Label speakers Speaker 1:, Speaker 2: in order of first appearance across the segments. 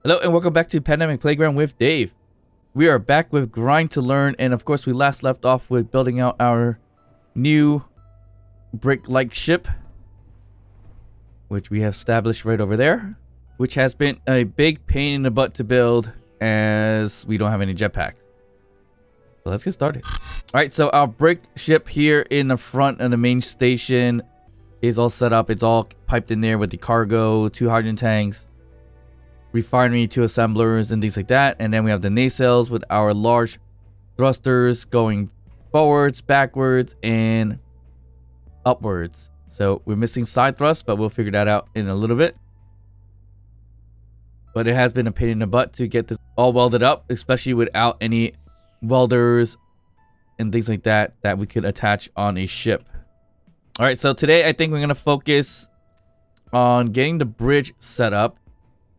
Speaker 1: Hello and welcome back to Pandemic Playground with Dave. We are back with Grind to Learn, and of course we last left off with building out our new brick-like ship, which we have established right over there, which has been a big pain in the butt to build as we don't have any jetpacks. So let's get started. Alright, so our brick ship here in the front of the main station is all set up. It's all piped in there with the cargo, 2 hydrogen tanks, refinery, 2 assemblers, and things like that. And then we have the nacelles with our large thrusters going forwards, backwards, and upwards. So we're missing side thrust, but we'll figure that out in a little bit. But it has been a pain in the butt to get this all welded up, especially without any welders and things like that that we could attach on a ship. All right, so today I think we're going to focus on getting the bridge set up.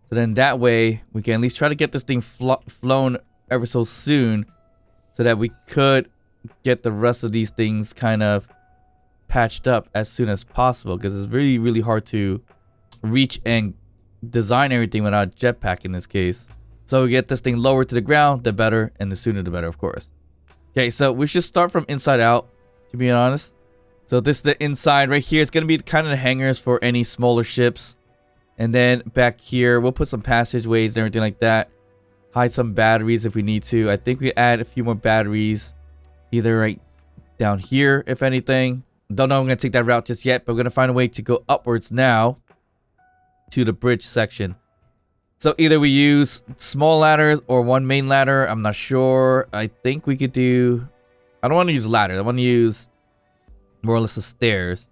Speaker 1: So then that way we can at least try to get this thing flown ever so soon, so that we could get the rest of these things kind of patched up as soon as possible, because it's really, really hard to reach and design everything without a jetpack in this case. So we get this thing lower to the ground, the better, and the sooner the better, of course. Okay, so we should start from inside out, to be honest. So this is the inside right here. It's going to be kind of the hangars for any smaller ships. And then back here, we'll put some passageways and everything like that. Hide some batteries if we need to. I think we add a few more batteries, either right down here, if anything. Don't know if I'm going to take that route just yet, but we're going to find a way to go upwards now to the bridge section. So either we use small ladders or one main ladder. I'm not sure. I think we could do... I don't want to use ladders. I want to use more or less the stairs.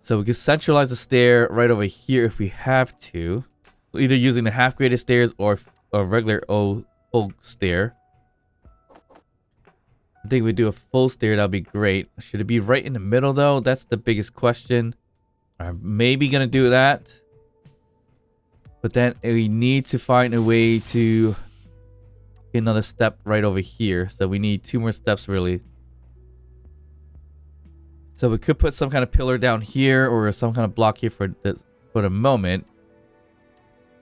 Speaker 1: So we can centralize the stair right over here if we have to. Either using the half-graded stairs or a regular full stair. I think if we do a full stair, that'll be great. Should it be right in the middle though? That's the biggest question. I'm maybe gonna do that. But then we need to find a way to get another step right over here. So we need 2 more steps really. So we could put some kind of pillar down here or some kind of block here for the moment.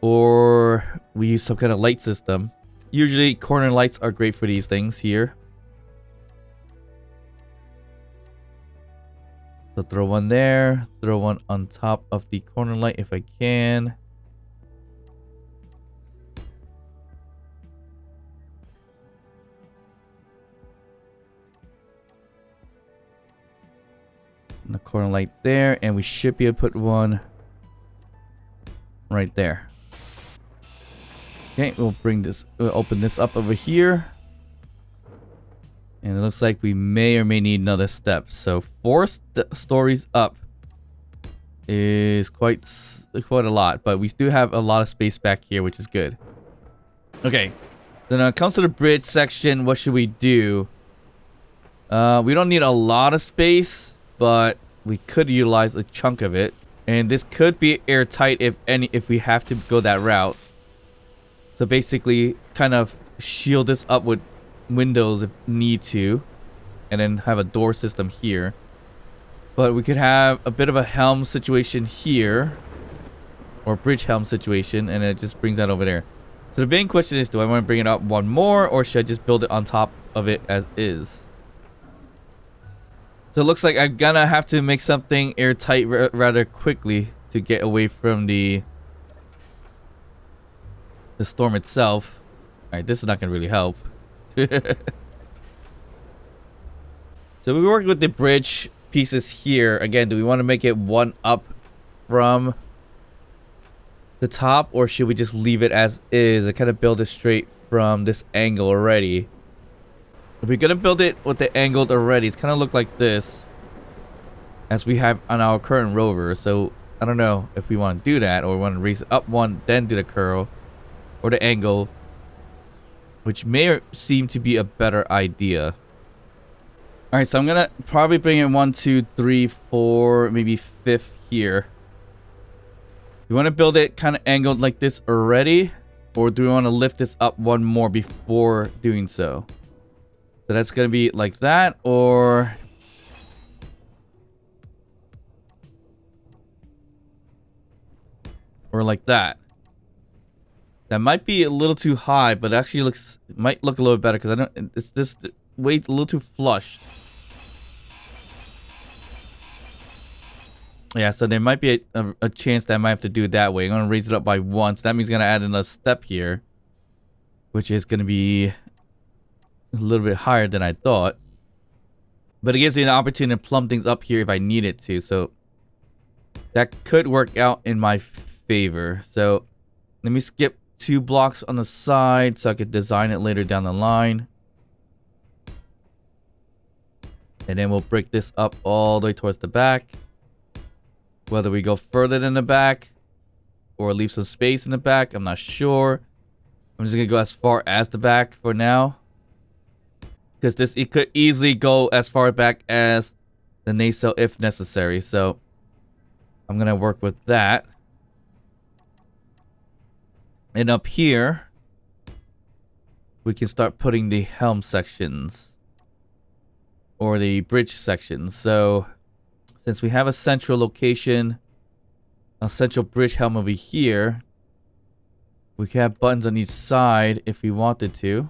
Speaker 1: Or we use some kind of light system. Usually corner lights are great for these things here. So throw one there. Throw one on top of the corner light if I can. The corner light there, and we should be able to put one right there. Okay, we'll open this up over here, and it looks like we may or may need another step. So 4 stories up is quite a lot, but we do have a lot of space back here, which is good. Okay, then when it comes to the bridge section, what should we do? We don't need a lot of space, but we could utilize a chunk of it, and this could be airtight if we have to go that route. So basically kind of shield this up with windows if need to, and then have a door system here. But we could have a bit of a helm situation here, or bridge helm situation, and it just brings that over there. So the main question is, do I want to bring it up one more, or should I just build it on top of it as is? So it looks like I'm gonna have to make something airtight rather quickly to get away from the storm itself. Alright, this is not gonna really help. So we work with the bridge pieces here. Again, do we want to make it one up from the top, or should we just leave it as is and kind of build it straight from this angle already? If we're gonna build it with the angled already, it's kind of look like this, as we have on our current rover. So I don't know if we want to do that, or we want to raise it up one, then do the curl or the angle, which may seem to be a better idea. All right, so I'm gonna probably bring in 1, 2, 3, 4, maybe 5th here. We want to build it kind of angled like this already, or do we want to lift this up one more before doing so? So that's going to be like that, or like that. That might be a little too high, but actually might look a little better because I don't. It's just way a little too flushed. Yeah, so there might be a chance that I might have to do it that way. I'm gonna raise it up by 1, so that means I'm gonna add another step here, which is gonna be a little bit higher than I thought. But it gives me an opportunity to plumb things up here if I need it to, so that could work out in my favor. So let me skip 2 blocks on the side so I could design it later down the line. And then we'll break this up all the way towards the back. Whether we go further than the back or leave some space in the back, I'm not sure. I'm just gonna go as far as the back for now. Because it could easily go as far back as the nacelle if necessary. So I'm gonna work with that. And up here, we can start putting the helm sections. Or the bridge sections. So since we have a central location, a central bridge helm over here, we can have buttons on each side if we wanted to.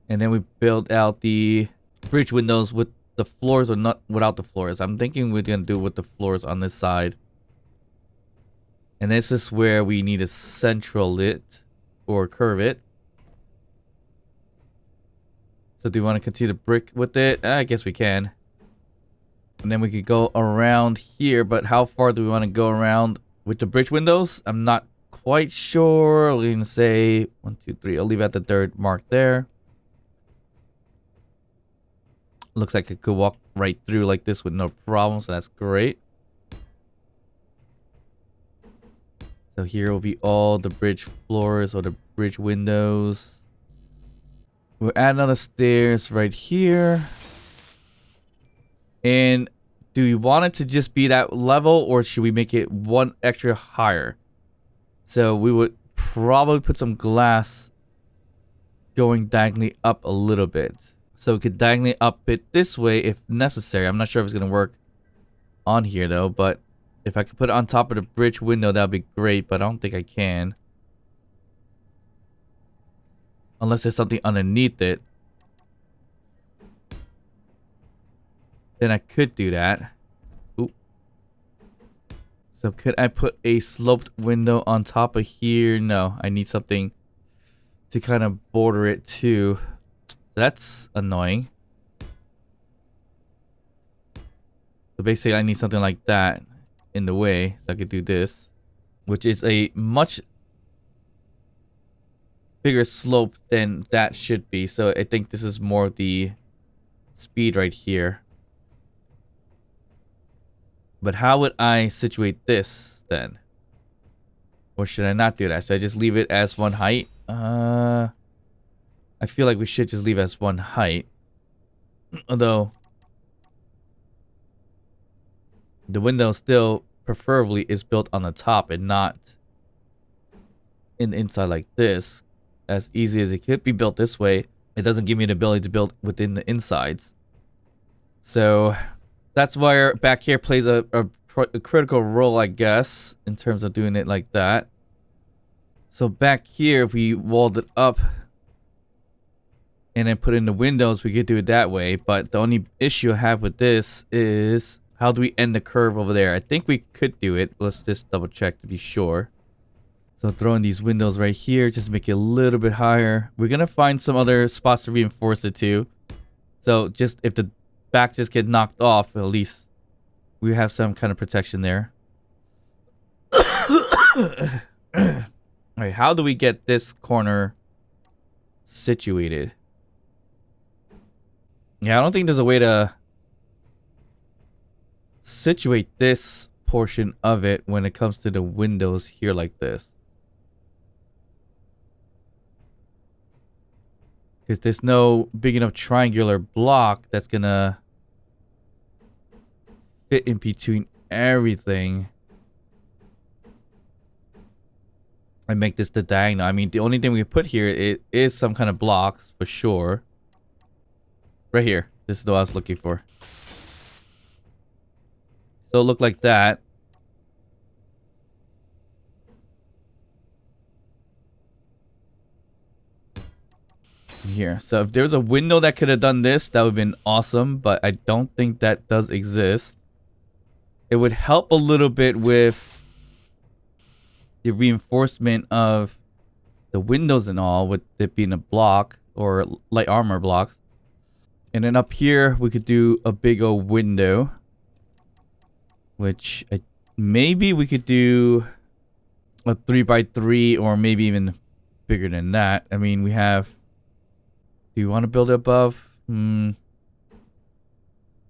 Speaker 1: And then we build out the bridge windows with the floors or not without the floors. I'm thinking we're going to do with the floors on this side. And this is where we need to central it or curve it. So do we want to continue to brick with it? I guess we can. And then we could go around here, but how far do we want to go around with the bridge windows? I'm not quite sure. We're going to say 1, 2, 3. I'll leave at the 3rd mark there. Looks like it could walk right through like this with no problem, so that's great. So here will be all the bridge floors or the bridge windows. We'll add another stairs right here. And do we want it to just be that level, or should we make it 1 extra higher? So we would probably put some glass going diagonally up a little bit. So we could diagonally up it this way if necessary. I'm not sure if it's going to work on here though, but if I could put it on top of the bridge window, that would be great, but I don't think I can. Unless there's something underneath it. Then I could do that. Ooh. So could I put a sloped window on top of here? No, I need something to kind of border it too. That's annoying. So basically I need something like that in the way so I could do this, which is a much bigger slope than that should be. So I think this is more the speed right here. But how would I situate this then? Or should I not do that? Should I just leave it as 1 height? I feel like we should just leave it as 1 height. Although the window still preferably is built on the top and not in the inside like this. As easy as it could be built this way, it doesn't give me the ability to build within the insides. So that's where back here plays a critical role, I guess, in terms of doing it like that. So back here, if we walled it up and then put in the windows, we could do it that way. But the only issue I have with this is how do we end the curve over there? I think we could do it. Let's just double check to be sure. So throw in these windows right here, just make it a little bit higher. We're going to find some other spots to reinforce it to. So just if the back just get knocked off, at least we have some kind of protection there. Alright, how do we get this corner situated? Yeah, I don't think there's a way to situate this portion of it when it comes to the windows here like this. Because there's no big enough triangular block that's gonna fit in between everything and make this the diagonal. I mean, the only thing we can put here is some kind of blocks for sure. Right here. This is what I was looking for. So it looked like that. here. So if there's a window that could have done this, that would have been awesome, but I don't think that does exist. It would help a little bit with the reinforcement of the windows and all, with it being a block or light armor blocks. And then up here, we could do a big old window, which maybe we could do a 3x3 or maybe even bigger than that. I mean, we have... Do you want to build it above? Build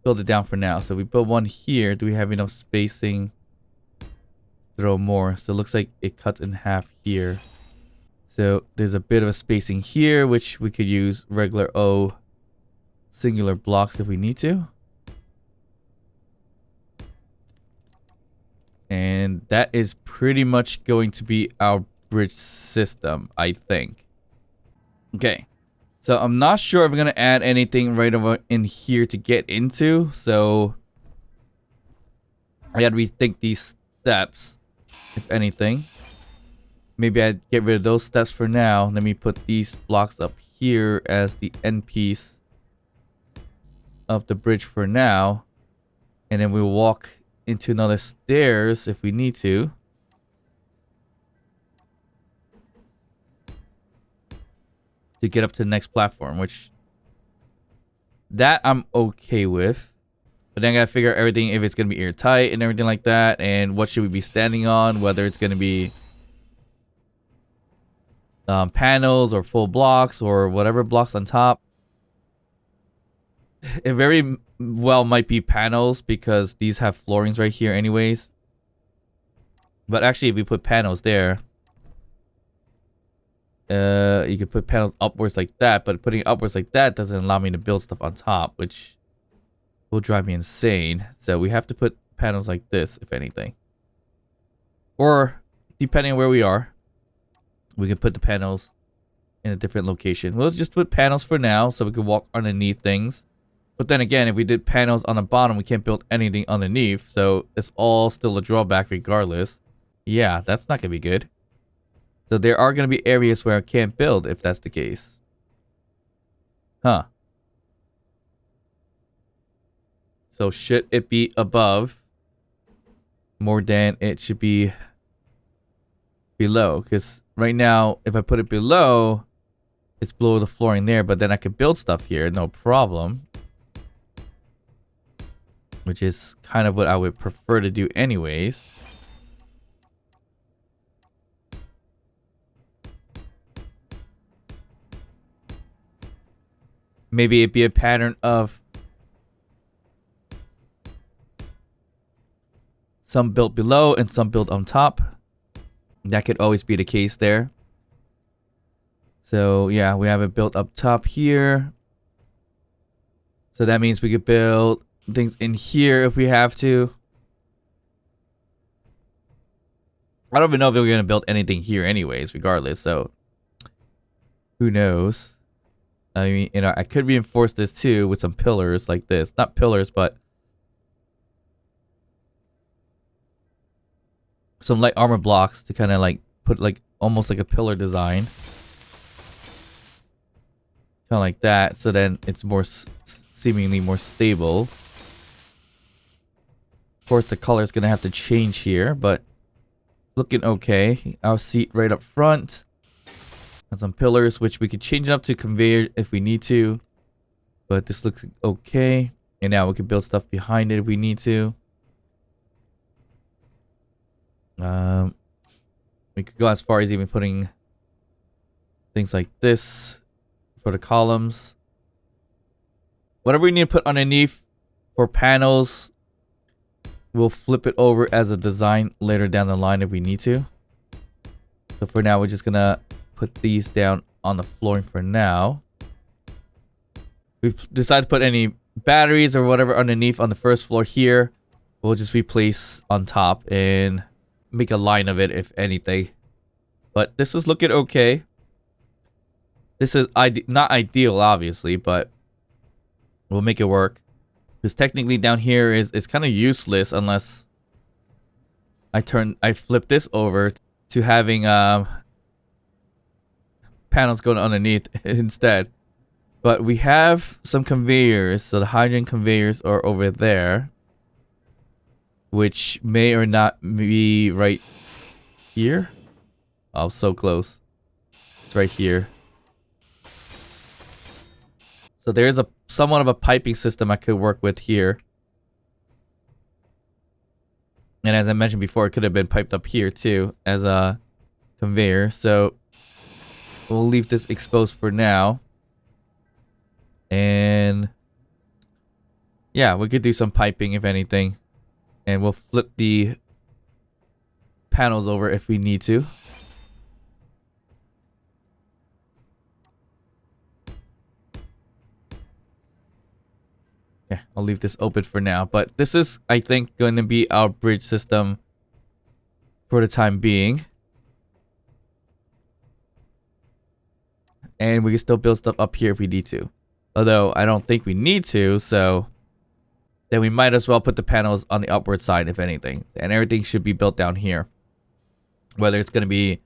Speaker 1: it down for now. So we build one here. Do we have enough spacing? Throw more. So it looks like it cuts in half here. So there's a bit of a spacing here, which we could use regular O singular blocks if we need to. And that is pretty much going to be our bridge system, I think. Okay. So I'm not sure if we're going to add anything right over in here to get into. So I got to rethink these steps, if anything. Maybe I'd get rid of those steps for now. Let me put these blocks up here as the end piece of the bridge for now. And then we'll walk into another stairs if we need to. To get up to the next platform, which that I'm okay with. But then I gotta figure out everything, if it's gonna be airtight and everything like that, and what should we be standing on, whether it's gonna be panels or full blocks or whatever blocks on top. It very well might be panels because these have floorings right here anyways. But actually, if we put panels there, you could put panels upwards like that, but putting it upwards like that doesn't allow me to build stuff on top, which will drive me insane. So we have to put panels like this, if anything. Or, depending on where we are, we can put the panels in a different location. We'll just put panels for now so we can walk underneath things. But then again, if we did panels on the bottom, we can't build anything underneath. So it's all still a drawback regardless. Yeah, that's not going to be good. So there are going to be areas where I can't build if that's the case. Huh. So should it be above more than it should be below? Because right now, if I put it below, it's below the flooring there, but then I could build stuff here, no problem. Which is kind of what I would prefer to do anyways. Maybe it'd be a pattern of some built below and some built on top. That could always be the case there. So yeah, we have it built up top here. So that means we could build things in here if we have to. I don't even know if we're going to build anything here anyways, regardless. So who knows? I mean, you know, I could reinforce this too with some pillars like this. Not pillars, but some light armor blocks to kind of like put like almost like a pillar design. Kind of like that. So then it's more seemingly more stable. Of course, the color is going to have to change here, but looking okay. Our seat right up front. And some pillars, which we could change it up to conveyor if we need to. But this looks okay. And now we can build stuff behind it if we need to. We could go as far as even putting things like this for the columns. Whatever we need to put underneath for panels, we'll flip it over as a design later down the line if we need to. So for now, we're just gonna put these down on the flooring for now. We've decided to put any batteries or whatever underneath on the first floor here. We'll just replace on top and make a line of it if anything. But this is looking okay. This is not ideal, obviously, but we'll make it work. Because technically down here is kind of useless unless I flip this over to having panels going underneath instead. But we have some conveyors. So the hydrogen conveyors are over there, which may or not be right here. Oh, so close. It's right here. So there's a somewhat of a piping system I could work with here. And as I mentioned before, it could have been piped up here too as a conveyor. So we'll leave this exposed for now. And yeah, we could do some piping if anything. And we'll flip the panels over if we need to. Yeah, I'll leave this open for now. But this is, I think, going to be our bridge system for the time being. And we can still build stuff up here if we need to. Although, I don't think we need to, so then we might as well put the panels on the upward side, if anything. And everything should be built down here. Whether it's going to be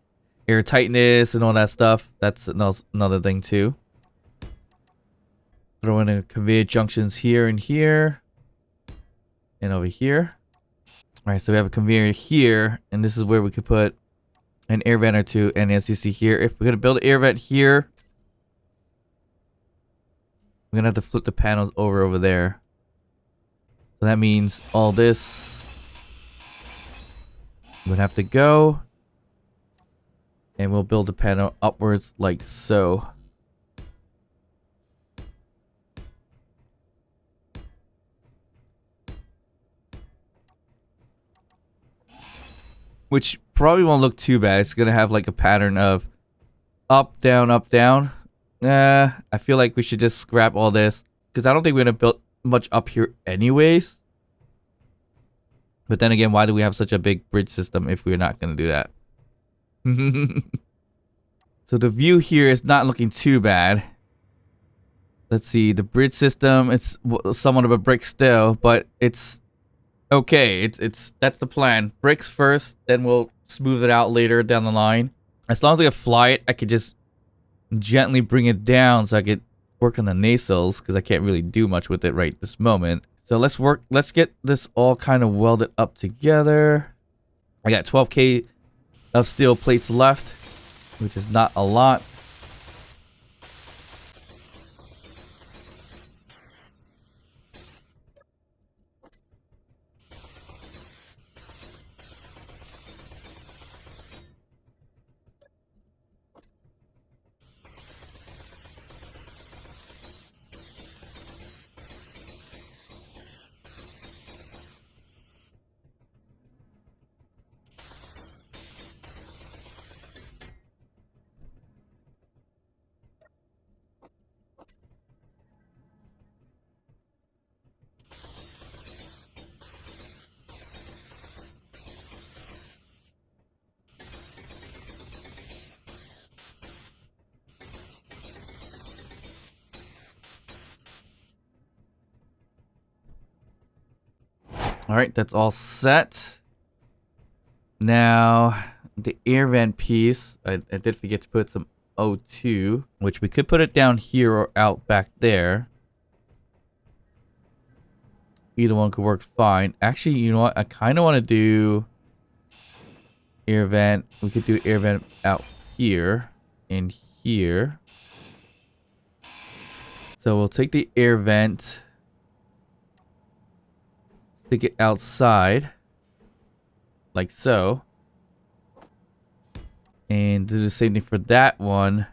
Speaker 1: air tightness and all that stuff, that's another thing too. Throw in a conveyor junctions here and here. And over here. Alright, so we have a conveyor here. And this is where we could put an air vent or two. And as you see here, if we're going to build an air vent here, we're going to have to flip the panels over there. So that means all this would have to go. And we'll build the panel upwards like so. Which probably won't look too bad. It's going to have like a pattern of up, down, up, down. I feel like we should just scrap all this. Because I don't think we're going to build much up here anyways. But then again, why do we have such a big bridge system if we're not going to do that? So the view here is not looking too bad. Let's see, the bridge system, it's somewhat of a brick still, but it's okay. It's that's the plan. Bricks first, then we'll smooth it out later down the line. As long as I can fly it, I could just gently bring it down so I could work on the nacelles because I can't really do much with it right this moment. So let's get this all kind of welded up together. I got 12K of steel plates left, which is not a lot. All right, that's all set. Now, the air vent piece, I did forget to put some O2, which we could put it down here or out back there. Either one could work fine. Actually, you know what? I kind of want to do air vent. We could do air vent out here and here. So we'll take the air vent, stick it outside like so, and do the same thing for that one.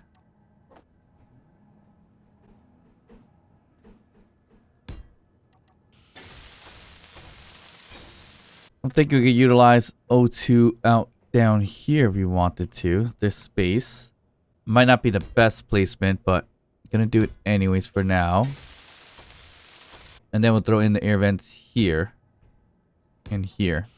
Speaker 1: I'm thinking we could utilize O2 out down here if we wanted to. There's space. Might not be the best placement, but gonna do it anyways for now. And then we'll throw in the air vents here and here.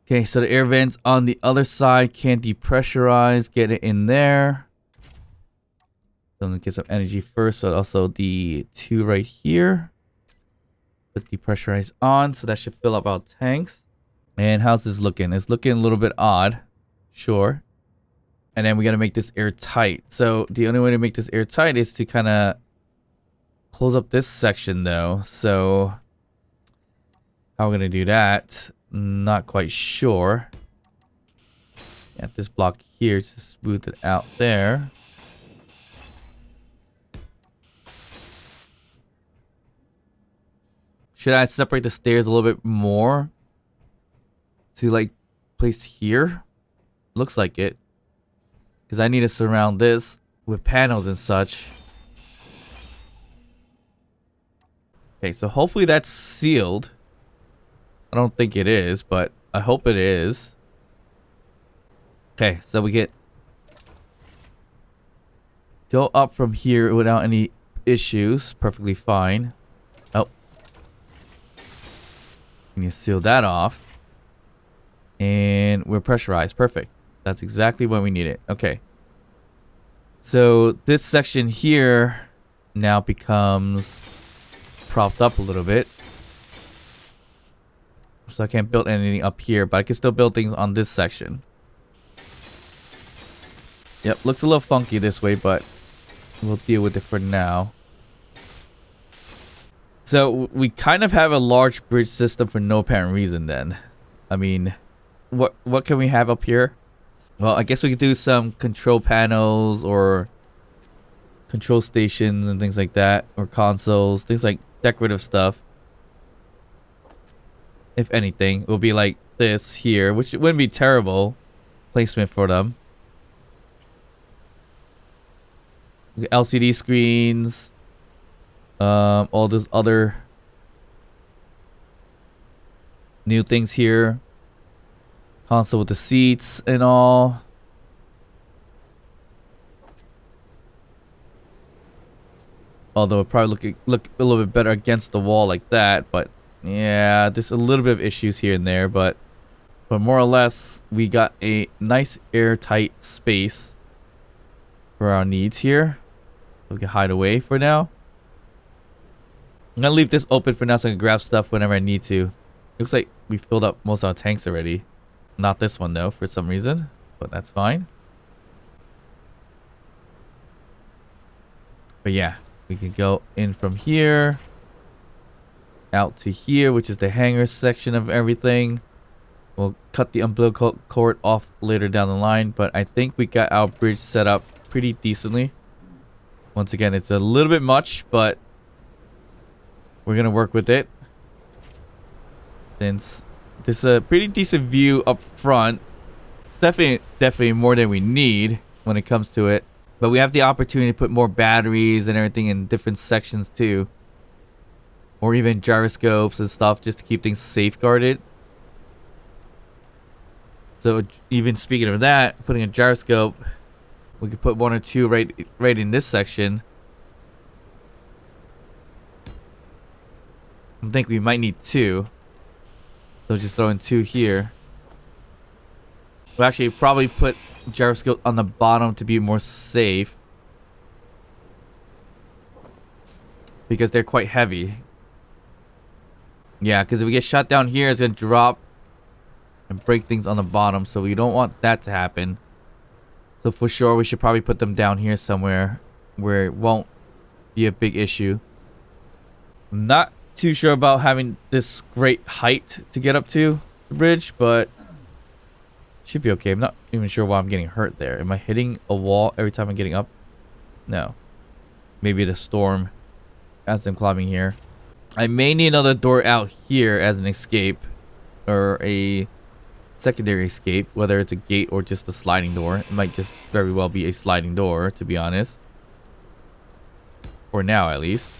Speaker 1: Okay, so the air vents on the other side can depressurize, get it in there. So I'm gonna get some energy first, so also the two right here. Put depressurize on, so that should fill up our tanks. And how's this looking? It's looking a little bit odd. Sure. And then we got to make this airtight. So the only way to make this airtight is to kind of close up this section though. So how are we going to do that? Not quite sure. At this block here to smooth it out there. Should I separate the stairs a little bit more to like place here? Looks like it. Because I need to surround this with panels and such. Okay, so hopefully that's sealed. I don't think it is, but I hope it is. Okay, so we get go up from here without any issues. Perfectly fine. Oh. Can you seal that off? And we're pressurized. Perfect. That's exactly what we needed. Okay. So this section here now becomes propped up a little bit. So I can't build anything up here, but I can still build things on this section. Yep, looks a little funky this way, but we'll deal with it for now. So we kind of have a large bridge system for no apparent reason then. I mean, what can we have up here? Well, I guess we could do some control panels or control stations and things like that, or consoles, things like decorative stuff. If anything, it will be like this here, which wouldn't be terrible placement for them. LCD screens, all those other new things here. Console with the seats and all. Although it probably look a little bit better against the wall like that, but yeah, there's a little bit of issues here and there, but more or less we got a nice airtight space for our needs here. We can hide away for now. I'm gonna leave this open for now so I can grab stuff whenever I need to. Looks like we filled up most of our tanks already. Not this one though, for some reason, but that's fine. But yeah, we can go in from here out to here, which is the hangar section of everything. We'll cut the umbilical cord off later down the line, but I think we got our bridge set up pretty decently. Once again, it's a little bit much, but we're gonna work with it. Since there's a pretty decent view up front, it's definitely more than we need when it comes to it. But we have the opportunity to put more batteries and everything in different sections too, or even gyroscopes and stuff, just to keep things safeguarded. So even speaking of that, putting a gyroscope, we could put one or two right in this section. I think we might need two. So just throw in two here. We'll actually probably put gyroscope on the bottom to be more safe, because they're quite heavy. Yeah, because if we get shot down here, it's going to drop and break things on the bottom. So we don't want that to happen. So for sure, we should probably put them down here somewhere where it won't be a big issue. I'm not too sure about having this great height to get up to the bridge, but should be okay. I'm not even sure why I'm getting hurt there. Am I hitting a wall every time I'm getting up? No. Maybe the storm as I'm climbing here. I may need another door out here as an escape, or a secondary escape, whether it's a gate or just a sliding door. It might just very well be a sliding door, to be honest. For now, at least.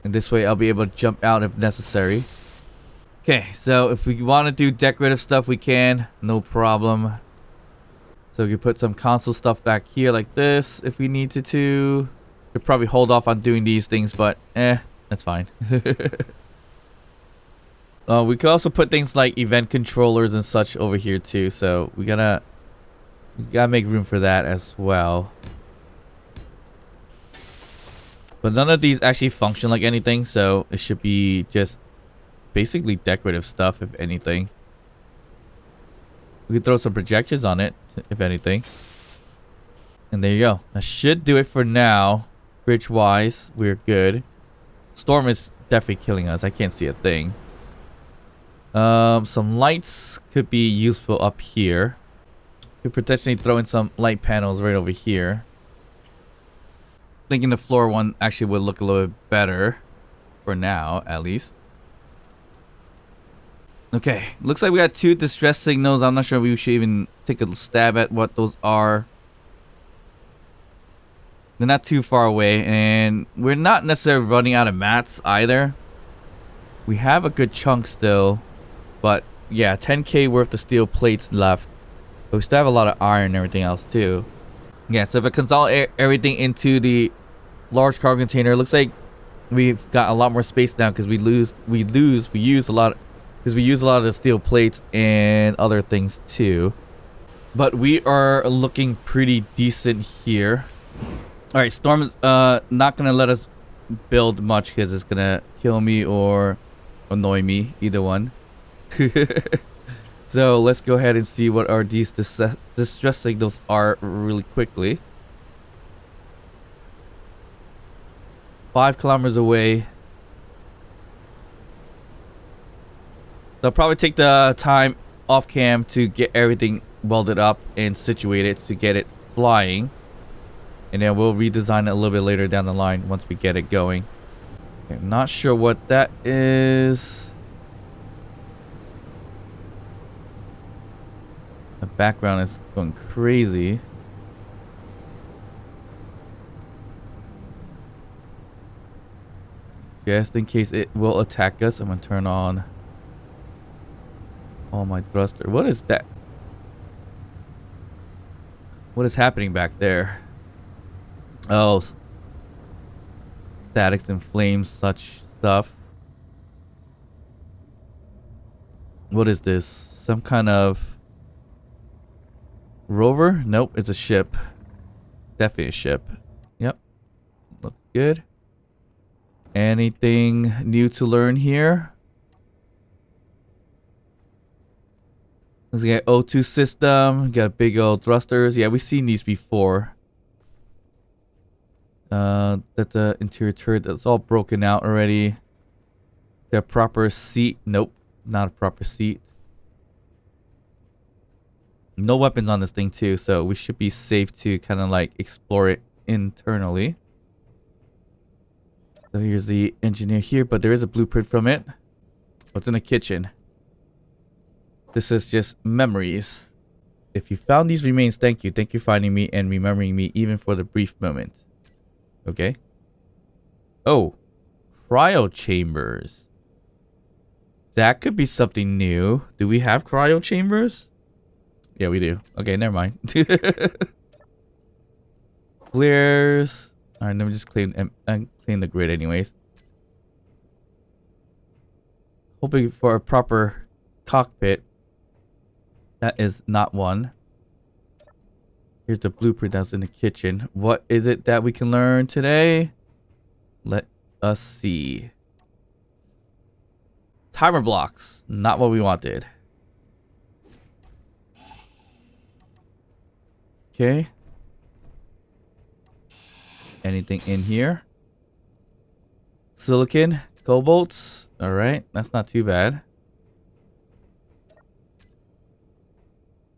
Speaker 1: And this way I'll be able to jump out if necessary. Okay, so if we want to do decorative stuff, we can. No problem. So we can put some console stuff back here like this if we needed to. We'll probably hold off on doing these things, but that's fine. We could also put things like event controllers and such over here too. So we gotta make room for that as well. But none of these actually function like anything, so it should be just basically decorative stuff, if anything. We could throw some projections on it, if anything. And there you go. That should do it for now. Bridge-wise, we're good. Storm is definitely killing us. I can't see a thing. Some lights could be useful up here. Could potentially throw in some light panels right over here. Thinking the floor one actually would look a little bit better. For now, at least. Okay, looks like we got 2 distress signals. I'm not sure if we should even take a stab at what those are. They're not too far away, and we're not necessarily running out of mats either. We have a good chunk still, but yeah, 10k worth of steel plates left. But we still have a lot of iron and everything else too. Yeah, so if I consolidate everything into the large cargo container, it looks like we've got a lot more space now because we use a lot of the steel plates and other things too. But we are looking pretty decent here. All right, Storm is not gonna let us build much because it's gonna kill me or annoy me, either one. So let's go ahead and see what our these distress signals are really quickly. 5 kilometers away. So I'll probably take the time off cam to get everything welded up and situated to get it flying. And then we'll redesign it a little bit later down the line once we get it going. Okay, I'm not sure what that is. The background is going crazy. Just in case it will attack us, I'm gonna turn on all my thruster. What is that? What is happening back there? Oh, statics and flames, such stuff. What is this? Some kind of rover? Nope, it's a ship. Definitely a ship. Yep. Looks good. Anything new to learn here? Let's get O2 system. Got big old thrusters. Yeah, we've seen these before. That's the interior turret. That's all broken out already. The proper seat. Nope, not a proper seat. No weapons on this thing too, so we should be safe to kind of like explore it internally. So here's the engineer here, but there is a blueprint from it. What's in the kitchen? This is just memories. If you found these remains, thank you. Thank you for finding me and remembering me even for the brief moment. Okay. Oh. Cryo chambers. That could be something new. Do we have cryo chambers? Yeah, we do. Okay, never mind. Flares. Alright, let me just clean the grid anyways. Hoping for a proper cockpit. That is not one. Here's the blueprint that's in the kitchen. What is it that we can learn today? Let us see. Timer blocks. Not what we wanted. Okay. Anything in here? Silicon, cobalts. All right, that's not too bad.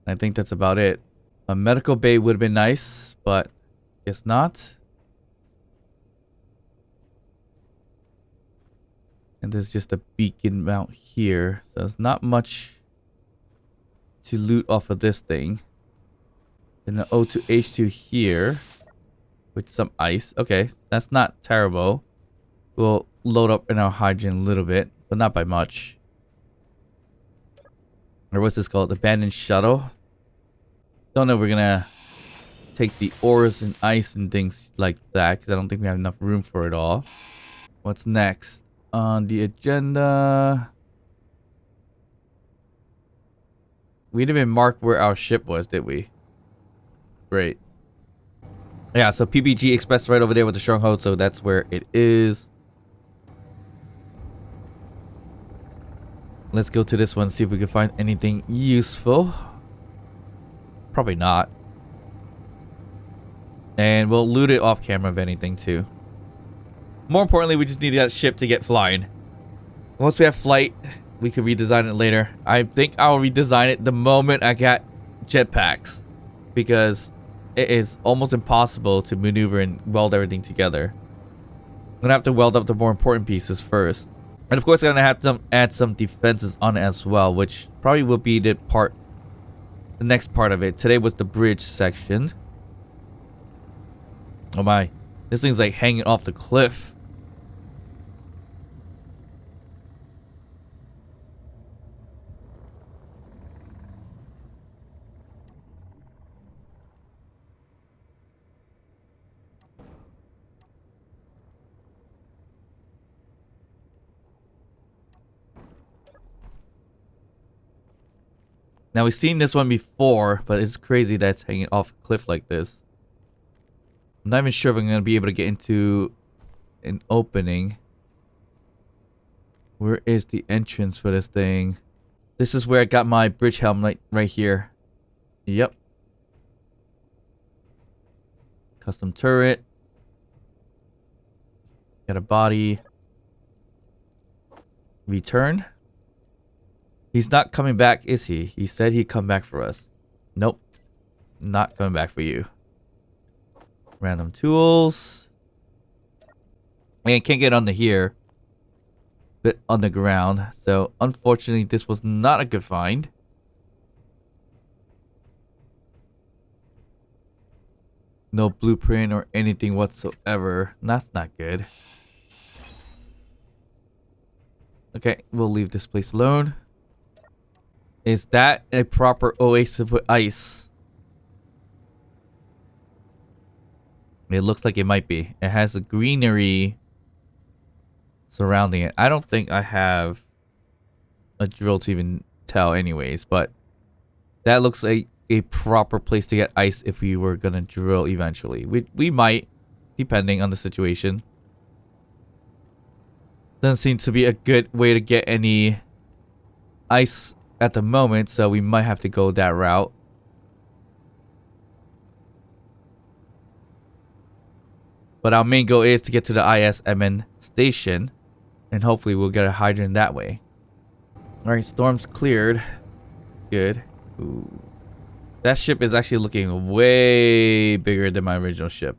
Speaker 1: I think that's about it. A medical bay would have been nice, but guess not. And there's just a beacon mount here, so there's not much to loot off of this thing. Then the O2H2 here with some ice. Okay, that's not terrible. We'll load up in our hydrogen a little bit, but not by much. Or what's this called? Abandoned shuttle. Don't know if we're gonna take the ores and ice and things like that because I don't think we have enough room for it all. What's next on the agenda? We didn't even mark where our ship was, did we? Great. Yeah, so PBG Express right over there with the stronghold, so that's where it is. Let's go to this one, see if we can find anything useful. Probably not. And we'll loot it off camera if anything too. More importantly, we just need that ship to get flying. Once we have flight, we can redesign it later. I think I'll redesign it the moment I get jetpacks, because it is almost impossible to maneuver and weld everything together. I'm gonna have to weld up the more important pieces first. And of course, I'm gonna have to add some defenses on it as well, which probably will be the next part of it. Today was the bridge section. Oh my, this thing's like hanging off the cliff. Now, we've seen this one before, but it's crazy that it's hanging off a cliff like this. I'm not even sure if I'm going to be able to get into an opening. Where is the entrance for this thing? This is where I got my bridge helm, like right here. Yep. Custom turret. Got a body. Return. He's not coming back, is he? He said he'd come back for us. Nope. Not coming back for you. Random tools. And can't get onto here. Bit on the ground. So, unfortunately, this was not a good find. No blueprint or anything whatsoever. That's not good. Okay, we'll leave this place alone. Is that a proper oasis with ice? It looks like it might be. It has a greenery surrounding it. I don't think I have a drill to even tell anyways, but that looks like a proper place to get ice if we were gonna drill eventually. We might, depending on the situation. Doesn't seem to be a good way to get any ice at the moment, so we might have to go that route. But our main goal is to get to the ISMN station, and hopefully we'll get a hydrant that way. Alright, storm's cleared. Good. Ooh. That ship is actually looking way bigger than my original ship.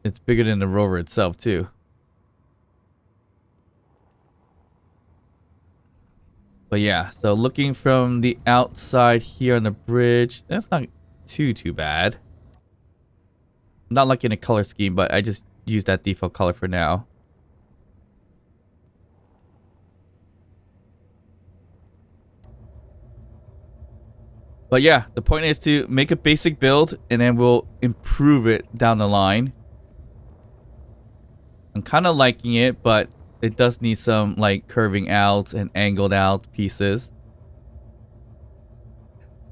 Speaker 1: It's bigger than the rover itself too. But yeah, so looking from the outside here on the bridge, that's not too bad. Not liking a color scheme, but I just use that default color for now. But yeah, the point is to make a basic build and then we'll improve it down the line. I'm kind of liking it, but it does need some like curving out and angled out pieces.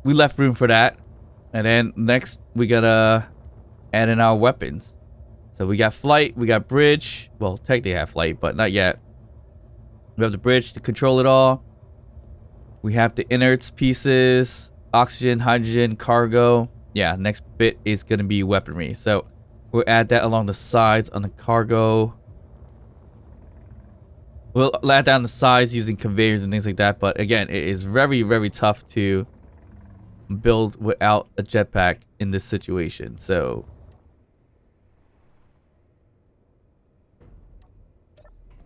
Speaker 1: We left room for that. And then next we gotta add in our weapons. So we got flight, we got bridge. Well, technically I have flight, but not yet. We have the bridge to control it all. We have the inerts pieces, oxygen, hydrogen, cargo. Yeah, next bit is gonna be weaponry. So we'll add that along the sides on the cargo. We'll add down the sides using conveyors and things like that. But again, it is very, very tough to build without a jetpack in this situation. So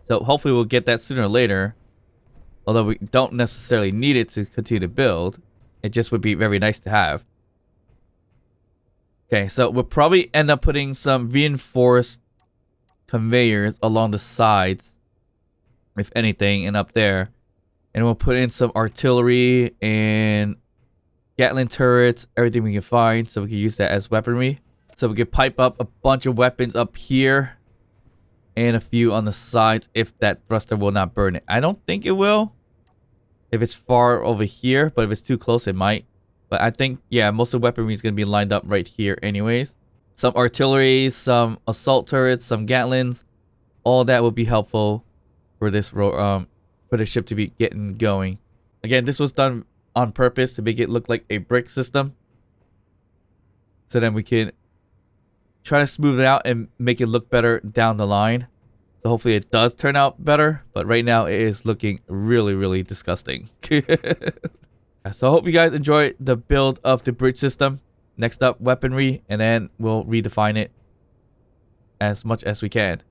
Speaker 1: hopefully we'll get that sooner or later. Although we don't necessarily need it to continue to build. It just would be very nice to have. Okay, so we'll probably end up putting some reinforced conveyors along the sides, if anything, and up there. And we'll put in some artillery and Gatling turrets, everything we can find, so we can use that as weaponry. So we can pipe up a bunch of weapons up here and a few on the sides if that thruster will not burn it. I don't think it will if it's far over here, but if it's too close it might. But I think, yeah, most of the weaponry is going to be lined up right here anyways. Some artillery, some assault turrets, some Gatlings, all that will be helpful for this for the ship to be getting going. Again, this was done on purpose to make it look like a brick system. So then we can try to smooth it out and make it look better down the line. So hopefully it does turn out better. But right now it is looking really, really disgusting. So I hope you guys enjoy the build of the bridge system. Next up, weaponry. And then we'll redefine it as much as we can.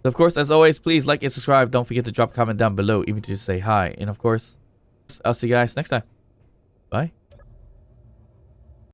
Speaker 1: So of course, as always, please like and subscribe. Don't forget to drop a comment down below, even to just say hi. And of course, I'll see you guys next time. Bye.